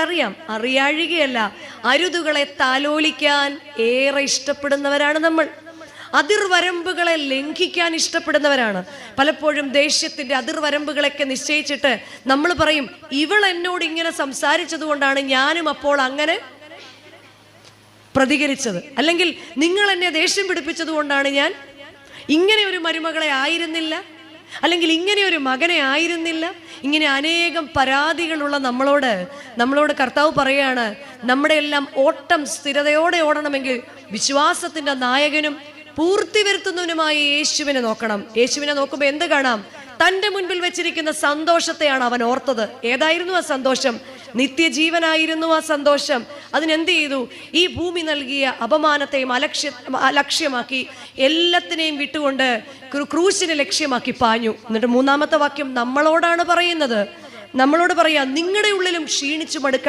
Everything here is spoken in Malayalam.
അറിയാം, അറിയാഴികയല്ല, അരുതുകളെ താലോലിക്കാൻ ഏറെ ഇഷ്ടപ്പെടുന്നവരാണ് നമ്മൾ. അതിർവരമ്പുകളെ ലംഘിക്കാൻ ഇഷ്ടപ്പെടുന്നവരാണ്. പലപ്പോഴും ദേഷ്യത്തിന്റെ അതിർവരമ്പുകളൊക്കെ നിശ്ചയിച്ചിട്ട് നമ്മൾ പറയും, ഇവൾ എന്നോട് ഇങ്ങനെ സംസാരിച്ചത് കൊണ്ടാണ് ഞാനും അപ്പോൾ അങ്ങനെ പ്രതികരിച്ചത്, അല്ലെങ്കിൽ നിങ്ങൾ എന്നെ ദേഷ്യം പിടിപ്പിച്ചത് കൊണ്ടാണ് ഞാൻ ഇങ്ങനെ ഒരു മരുമകളെ ആയിരുന്നില്ല, അല്ലെങ്കിൽ ഇങ്ങനെ ഒരു മകനെ ആയിരുന്നില്ല. ഇങ്ങനെ അനേകം പരാതികളുള്ള നമ്മളോട് കർത്താവ് പറയാണ്, നമ്മുടെ എല്ലാം ഓട്ടം സ്ഥിരതയോടെ ഓടണമെങ്കിൽ വിശ്വാസത്തിന്റെ നായകനും പൂർത്തി വരുത്തുന്നവനുമായ യേശുവിനെ നോക്കണം. യേശുവിനെ നോക്കുമ്പോൾ എന്ത് കാണാം? തൻ്റെ മുൻപിൽ വെച്ചിരിക്കുന്ന സന്തോഷത്തെയാണ് അവൻ ഓർത്തത്. ഏതായിരുന്നു ആ സന്തോഷം? നിത്യജീവനായിരുന്നു ആ സന്തോഷം. അതിനെന്ത് ചെയ്തു? ഈ ഭൂമി നൽകിയ അപമാനത്തെയും അലക്ഷ്യമാക്കി എല്ലാത്തിനെയും വിട്ടുകൊണ്ട് ക്രൂശിനെ ലക്ഷ്യമാക്കി പാഞ്ഞു. എന്നിട്ട് മൂന്നാമത്തെ വാക്യം നമ്മളോടാണ് പറയുന്നത്. നമ്മളോട് പറയാ, നിങ്ങളുടെ ഉള്ളിലും ക്ഷീണിച്ചു മടുക്ക